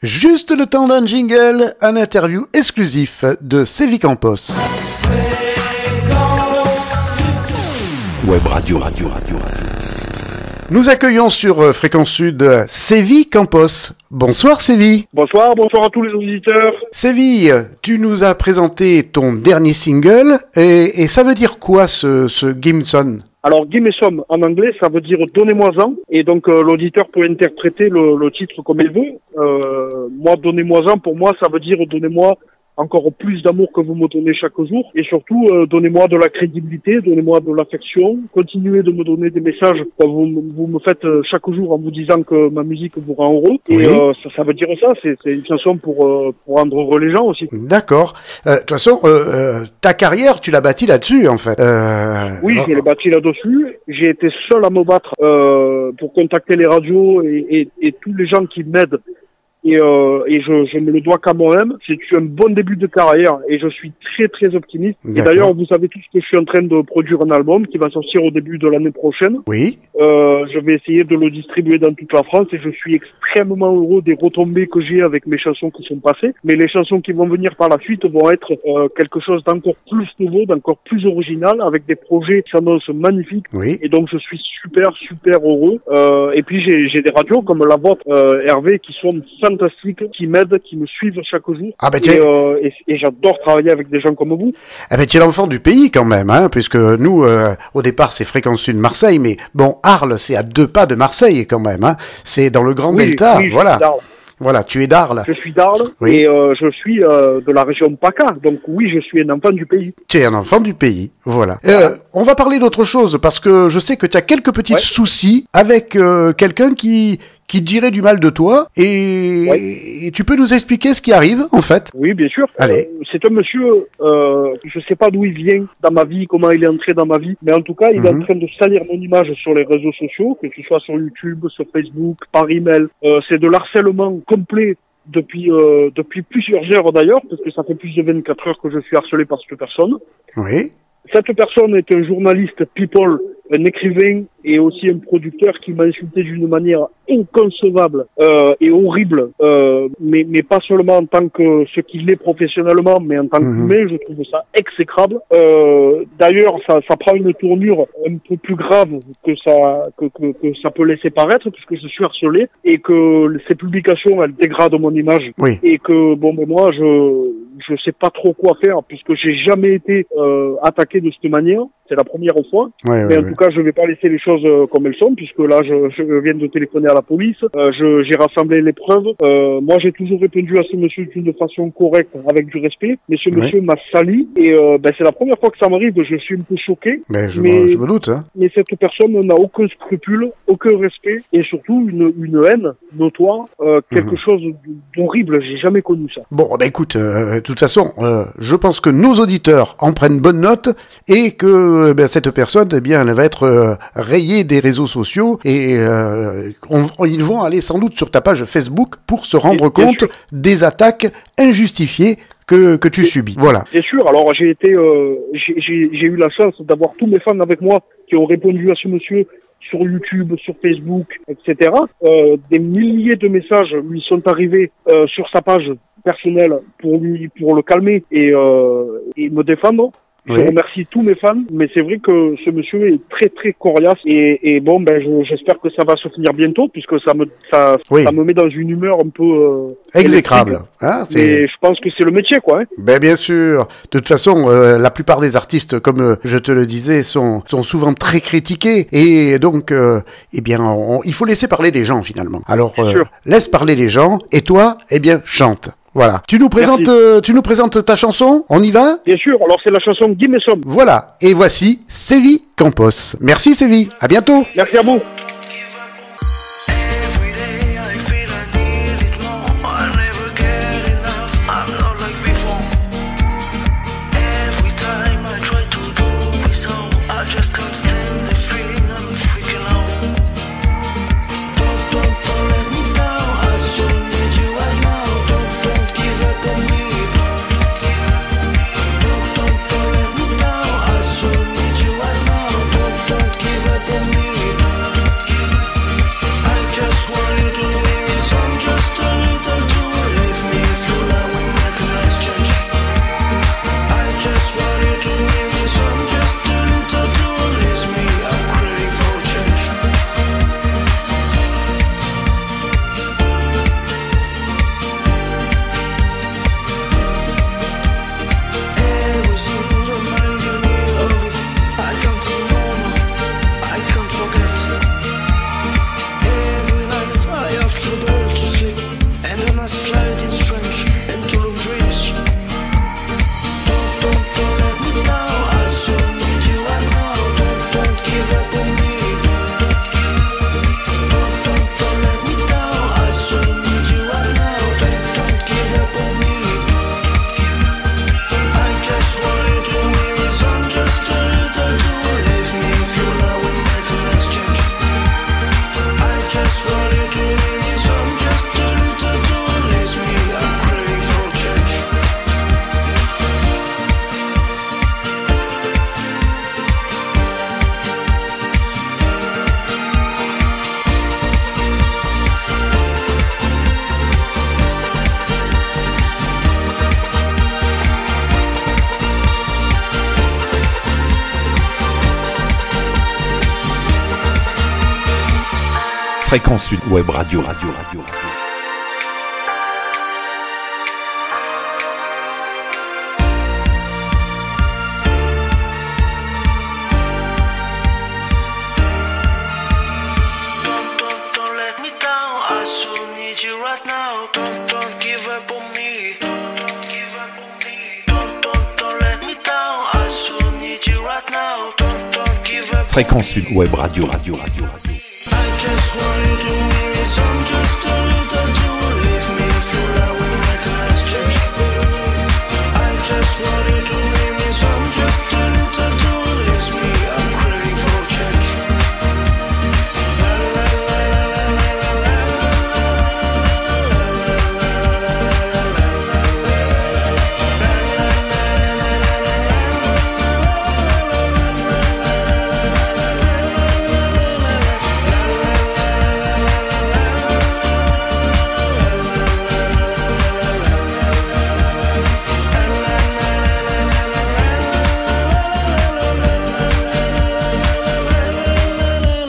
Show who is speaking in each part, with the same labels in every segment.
Speaker 1: Juste le temps d'un jingle, un interview exclusif de Sévi Campos. Web Radio. Nous accueillons sur Fréquence Sud Sévi Campos. Bonsoir Sévi.
Speaker 2: Bonsoir à tous les auditeurs.
Speaker 1: Sévi, tu nous as présenté ton dernier single et ça veut dire quoi ce Gimson ?
Speaker 2: Alors, Gimme-some, en anglais, ça veut dire « donnez-moi-en ». Et donc, l'auditeur peut interpréter le titre comme il veut. Moi, « donnez-moi-en », pour moi, ça veut dire « donnez-moi encore plus d'amour que vous me donnez chaque jour. Et surtout, donnez-moi de la crédibilité, donnez-moi de l'affection. Continuez de me donner des messages que vous me faites chaque jour en vous disant que ma musique vous rend heureux.
Speaker 1: Oui.
Speaker 2: Et ça veut dire ça, c'est une chanson pour rendre heureux les gens aussi.
Speaker 1: D'accord. De toute façon, ta carrière, tu l'as bâtie là-dessus, en fait.
Speaker 2: Oui, je l'ai bâtie là-dessus. J'ai été seul à me battre pour contacter les radios et tous les gens qui m'aident. Et je me le dois qu'à moi-même. C'est un bon début de carrière et je suis très très optimiste.
Speaker 1: D'accord.
Speaker 2: Et d'ailleurs, vous savez tous que je suis en train de produire un album qui va sortir au début de l'année prochaine.
Speaker 1: Oui.
Speaker 2: Je vais essayer de le distribuer dans toute la France et je suis extrêmement heureux des retombées que j'ai avec mes chansons qui sont passées. Mais les chansons qui vont venir par la suite vont être quelque chose d'encore plus nouveau, d'encore plus original, avec des projets qui s'annoncent magnifiques.
Speaker 1: Oui.
Speaker 2: Et donc je suis super heureux. Et puis j'ai des radios comme la vôtre, Hervé, qui sont fantastiques, qui m'aident, qui me suivent chaque jour.
Speaker 1: Ah ben
Speaker 2: Et j'adore travailler avec des gens comme vous.
Speaker 1: Eh ben, tu es l'enfant du pays quand même, hein, puisque nous, au départ, c'est Fréquence Sud Marseille, mais bon, Arles, c'est à 2 pas de Marseille quand même, hein. C'est dans le Grand Delta,
Speaker 2: oui,
Speaker 1: voilà. Voilà, tu es d'Arles.
Speaker 2: Je suis d'Arles,
Speaker 1: Oui.
Speaker 2: et je suis de la région PACA, donc oui, je suis un enfant du pays.
Speaker 1: Tu es un enfant du pays, voilà. On va parler d'autre chose, parce que je sais que tu as quelques petits soucis avec quelqu'un qui dirait du mal de toi, et tu peux nous expliquer ce qui arrive, en fait?
Speaker 2: Oui, bien sûr.
Speaker 1: Allez.
Speaker 2: C'est un monsieur, je sais pas d'où il vient dans ma vie, comment il est entré dans ma vie, mais en tout cas, il est en train de salir mon image sur les réseaux sociaux, que ce soit sur YouTube, sur Facebook, par email. C'est de l'harcèlement complet depuis plusieurs heures d'ailleurs, parce que ça fait plus de 24 heures que je suis harcelé par cette personne.
Speaker 1: Oui.
Speaker 2: Cette personne est un journaliste people, un écrivain et aussi un producteur qui m'a insulté d'une manière inconcevable et horrible, mais pas seulement en tant que ce qu'il est professionnellement, mais en tant qu'humain, je trouve ça exécrable. D'ailleurs, ça prend une tournure un peu plus grave que ça peut laisser paraître, puisque je suis harcelé et que ces publications, elles dégradent mon image.
Speaker 1: Oui.
Speaker 2: Et que moi, je sais pas trop quoi faire, puisque j'ai jamais été attaqué de cette manière. C'est la première fois. Mais en tout cas, je vais pas laisser les choses comme elles sont, puisque là, je viens de téléphoner à la police. J'ai rassemblé les preuves. Moi, j'ai toujours répondu à ce monsieur d'une façon correcte, avec du respect. Mais ce monsieur m'a sali. Et c'est la première fois que ça m'arrive. Je suis un peu choqué.
Speaker 1: Mais je me doute. Hein.
Speaker 2: Mais cette personne n'a aucun scrupule, aucun respect, et surtout une haine notoire. Quelque chose d'horrible. J'ai jamais connu ça.
Speaker 1: Bon, ben écoute, de toute façon, je pense que nos auditeurs en prennent bonne note et que cette personne, eh bien, elle va être rayée des réseaux sociaux et ils vont aller sans doute sur ta page Facebook pour se rendre compte des attaques injustifiées que tu subis. Voilà.
Speaker 2: C'est sûr. Alors j'ai eu la chance d'avoir tous mes fans avec moi qui ont répondu à ce monsieur sur YouTube, sur Facebook, etc. Des milliers de messages lui sont arrivés sur sa page personnelle pour le calmer et me défendre. Je remercie tous mes fans, mais c'est vrai que ce monsieur est très très coriace et bon, j'espère que ça va se finir bientôt, puisque ça me met dans une humeur un peu
Speaker 1: exécrable. Hein,
Speaker 2: mais je pense que c'est le métier, quoi. Hein.
Speaker 1: Ben bien sûr. De toute façon, la plupart des artistes, comme je te le disais, sont souvent très critiqués et donc, eh bien, il faut laisser parler les gens finalement. Alors, laisse parler les gens et toi, eh bien, chante. Voilà. Tu nous présentes ta chanson? On y va?
Speaker 2: Bien sûr. Alors, c'est la chanson Gimme-some.
Speaker 1: Voilà. Et voici Sévi Campos. Merci Sévi. À bientôt.
Speaker 2: Merci à vous.
Speaker 3: Give up on me. Fréquence Sud Web Radio. Fréquence Sud Web Radio.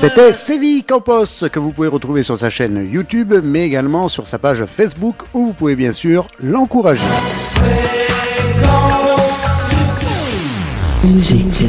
Speaker 1: C'était Séville Campos que vous pouvez retrouver sur sa chaîne YouTube, mais également sur sa page Facebook où vous pouvez bien sûr l'encourager.
Speaker 4: Musique.